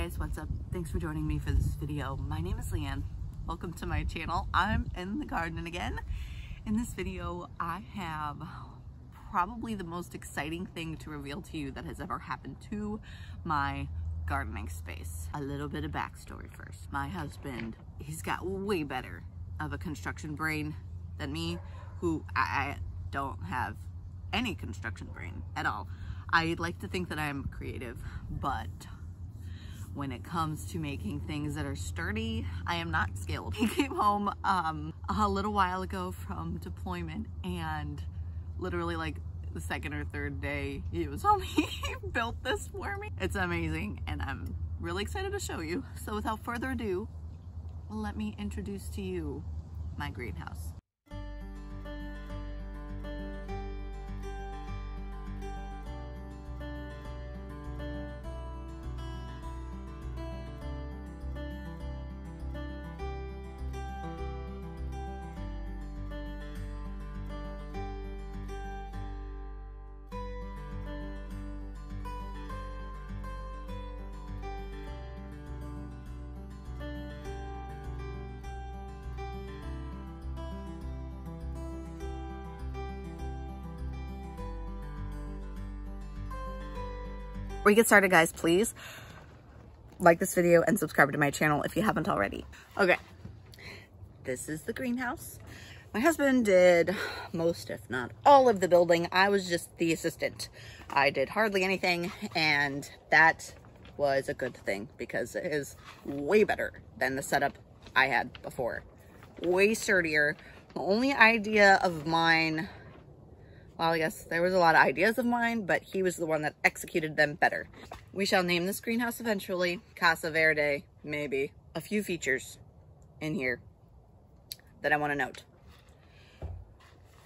guys, what's up? Thanks for joining me for this video. My name is Leanne. Welcome to my channel. I'm in the garden again. In this video, I have probably the most exciting thing to reveal to you that has ever happened to my gardening space. A little bit of backstory first. My husband, he's got way better of a construction brain than me, who I don't have any construction brain at all. I like to think that I'm creative, but when it comes to making things that are sturdy, I am not scalable. He came home a little while ago from deployment, and literally like the second or third day he was home, he built this for me. It's amazing, and I'm really excited to show you. So without further ado, let me introduce to you my greenhouse. Before we get started, guys, please like this video and subscribe to my channel if you haven't already. Okay, this is the greenhouse. My husband did most, if not all, of the building. I was just the assistant. I did hardly anything, and that was a good thing because it is way better than the setup I had before. Way sturdier. The only idea of mine, well, I guess there was a lot of ideas of mine, but he was the one that executed them better. We shall name this greenhouse eventually Casa Verde, maybe. A few features in here that I want to note.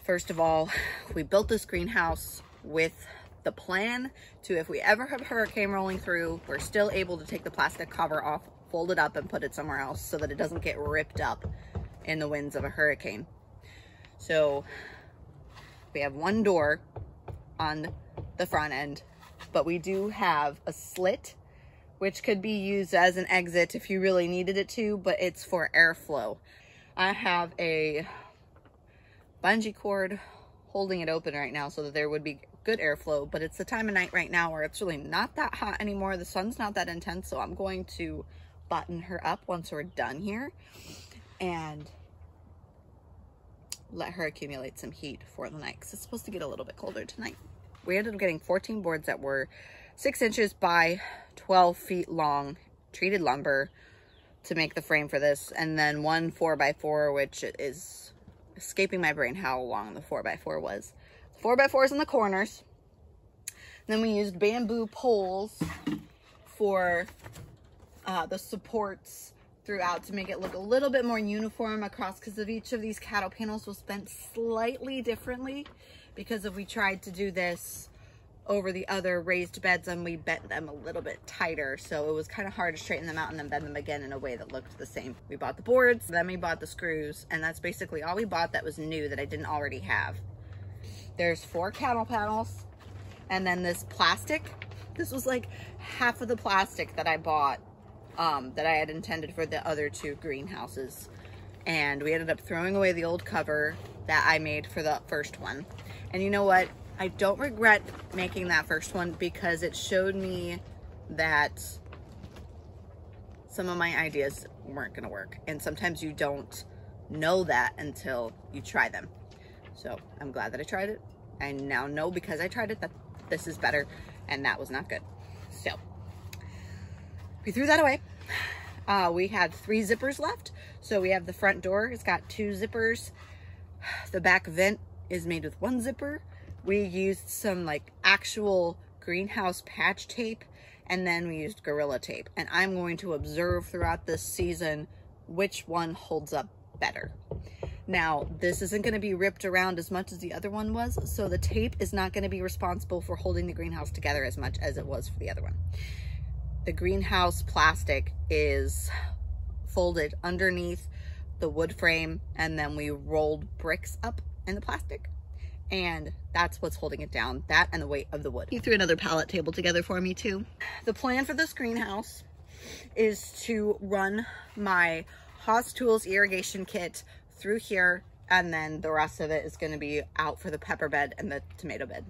First of all, we built this greenhouse with the plan to, if we ever have a hurricane rolling through, we're still able to take the plastic cover off, fold it up, and put it somewhere else so that it doesn't get ripped up in the winds of a hurricane. So we have one door on the front end, but we do have a slit, which could be used as an exit if you really needed it to, but it's for airflow. I have a bungee cord holding it open right now so that there would be good airflow, but it's the time of night right now where it's really not that hot anymore. The sun's not that intense, so I'm going to button her up once we're done here and let her accumulate some heat for the night, because it's supposed to get a little bit colder tonight. We ended up getting 14 boards that were 6 inches by 12 feet long, treated lumber, to make the frame for this, and then one 4x4, which is escaping my brain how long the 4x4 was. 4x4s in the corners. Then we used bamboo poles for the supports throughout to make it look a little bit more uniform across, because of each of these cattle panels was bent slightly differently, because if we tried to do this over the other raised beds, and we bent them a little bit tighter, so it was kind of hard to straighten them out and then bend them again in a way that looked the same. We bought the boards, then we bought the screws, and that's basically all we bought that was new that I didn't already have. There's 4 cattle panels, and then this plastic. This was like half of the plastic that I bought that I had intended for the other 2 greenhouses, and we ended up throwing away the old cover that I made for the first one. And you know what, I don't regret making that first one, because it showed me that some of my ideas weren't gonna work, and sometimes you don't know that until you try them. So I'm glad that I tried it. I now know, because I tried it, that this is better, and that was not good. So we threw that away. We had 3 zippers left. So we have the front door, it's got 2 zippers. The back vent is made with 1 zipper. We used some like actual greenhouse patch tape, and then we used Gorilla tape. And I'm going to observe throughout this season which one holds up better. Now, this isn't going to be ripped around as much as the other one was, so the tape is not going to be responsible for holding the greenhouse together as much as it was for the other one. The greenhouse plastic is folded underneath the wood frame, and then we rolled bricks up in the plastic, and that's what's holding it down, that and the weight of the wood. He threw another pallet table together for me too. The plan for this greenhouse is to run my Haas Tools irrigation kit through here, and then the rest of it is going to be out for the pepper bed and the tomato bed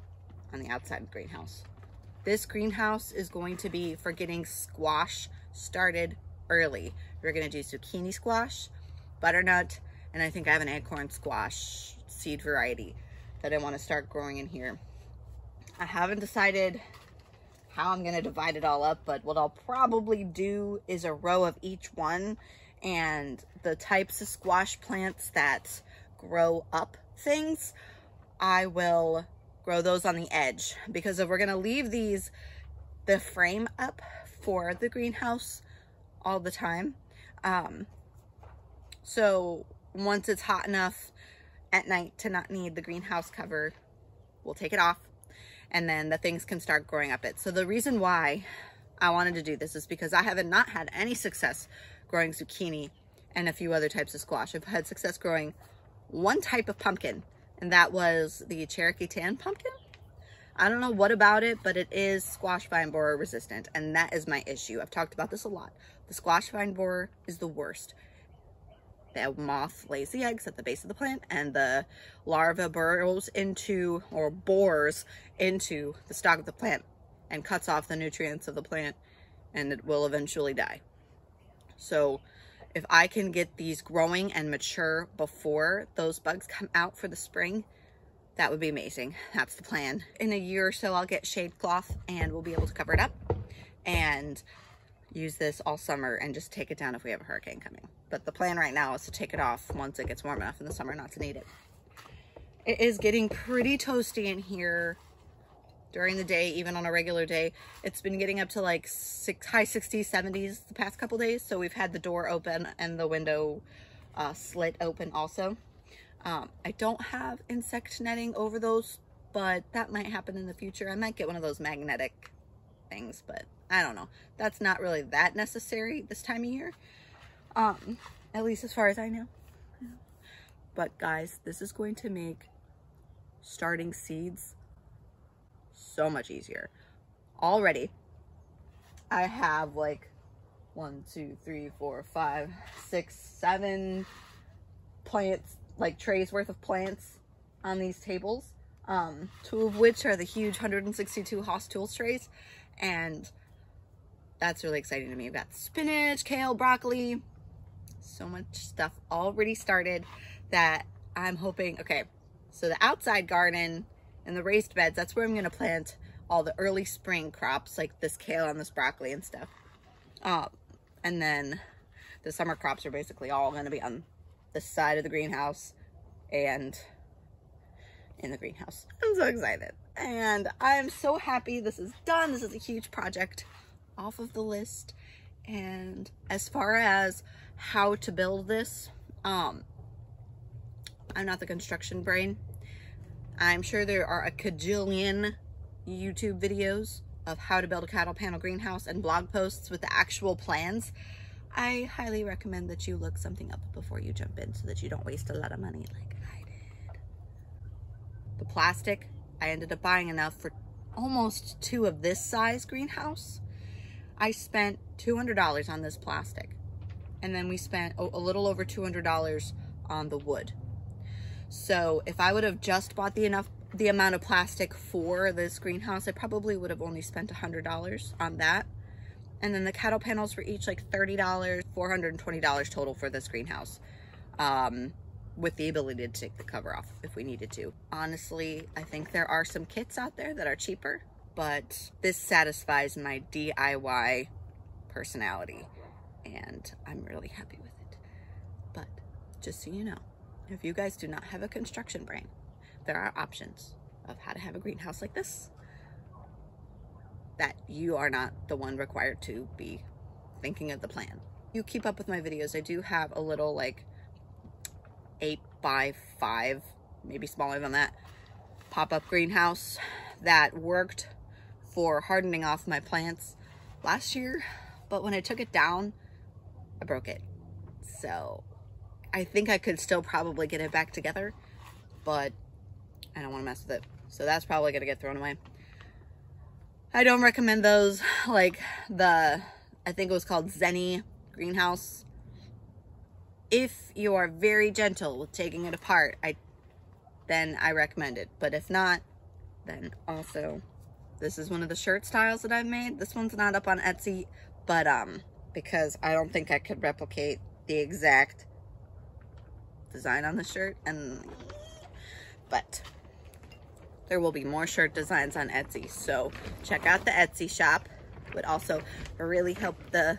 on the outside of the greenhouse. This greenhouse is going to be for getting squash started early. We're going to do zucchini squash, butternut, and I think I have an acorn squash seed variety that I want to start growing in here. I haven't decided how I'm going to divide it all up, but what I'll probably do is a row of each one, and the types of squash plants that grow up things, I will grow those on the edge, because if we're going to leave the frame up for the greenhouse all the time, so once it's hot enough at night to not need the greenhouse cover, we'll take it off, and then the things can start growing up it. So the reason why I wanted to do this is because I haven't not had any success growing zucchini and a few other types of squash. I've had success growing one type of pumpkin, and that was the Cherokee Tan pumpkin. I don't know what about it, but it is squash vine borer resistant, and that is my issue. I've talked about this a lot. The squash vine borer is the worst. The moth lays the eggs at the base of the plant, and the larva burrows into, or bores into, the stalk of the plant and cuts off the nutrients of the plant, and it will eventually die. So if I can get these growing and mature before those bugs come out for the spring, that would be amazing. That's the plan. In a year or so, I'll get shade cloth and we'll be able to cover it up and use this all summer and just take it down if we have a hurricane coming. But the plan right now is to take it off once it gets warm enough in the summer not to need it. It is getting pretty toasty in here during the day, even on a regular day. It's been getting up to like high 60s, 70s the past couple days. So we've had the door open and the window slit open also. I don't have insect netting over those, but that might happen in the future. I might get one of those magnetic things, but I don't know. That's not really that necessary this time of year. At least as far as I know. But guys, this is going to make starting seeds so much easier. Already, I have like 1, 2, 3, 4, 5, 6, 7 plants, like trays worth of plants on these tables. 2 of which are the huge 162 Haas Tools trays, and that's really exciting to me. I've got spinach, kale, broccoli, so much stuff already started that I'm hoping. Okay, so the outside garden and the raised beds, that's where I'm going to plant all the early spring crops, like this kale and this broccoli and stuff. And then the summer crops are basically all going to be on the side of the greenhouse and in the greenhouse. I'm so excited. And I'm so happy this is done. This is a huge project off of the list. And as far as how to build this, I'm not the construction brain. I'm sure there are a cajillion YouTube videos of how to build a cattle panel greenhouse and blog posts with the actual plans. I highly recommend that you look something up before you jump in so that you don't waste a lot of money like I did. The plastic, I ended up buying enough for almost 2 of this size greenhouse. I spent $200 on this plastic, and then we spent a little over $200 on the wood. So if I would have just bought the amount of plastic for this greenhouse, I probably would have only spent $100 on that. And then the cattle panels were each like $30, $420 total for this greenhouse, with the ability to take the cover off if we needed to. Honestly, I think there are some kits out there that are cheaper, but this satisfies my DIY personality, and I'm really happy with it. But just so you know, if you guys do not have a construction brain, there are options of how to have a greenhouse like this that you are not the one required to be thinking of the plan. You keep up with my videos. I do have a little like 8x5, maybe smaller than that, pop-up greenhouse that worked for hardening off my plants last year, but when I took it down, I broke it. So I think I could still probably get it back together, but I don't want to mess with it. So that's probably going to get thrown away. I don't recommend those, like the I think it was called Zenny Greenhouse. If you are very gentle with taking it apart, then I recommend it. But if not, then also, this is one of the shirt styles that I've made. This one's not up on Etsy, but because I don't think I could replicate the exact design on the shirt, but there will be more shirt designs on Etsy, so check out the Etsy shop. Would also really help the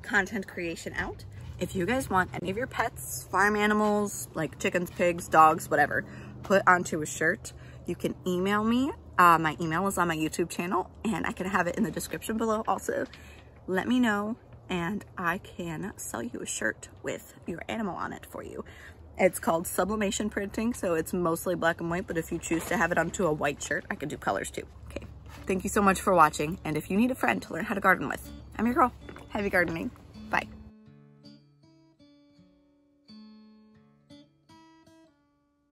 content creation out. If you guys want any of your pets, farm animals, like chickens, pigs, dogs, whatever, put onto a shirt, you can email me. My email is on my YouTube channel, and I can have it in the description below also. Let me know, and I can sell you a shirt with your animal on it for you. It's called sublimation printing, so it's mostly black and white, but if you choose to have it onto a white shirt, I can do colors too. Okay, thank you so much for watching, and if you need a friend to learn how to garden with, I'm your girl. Happy gardening. Bye.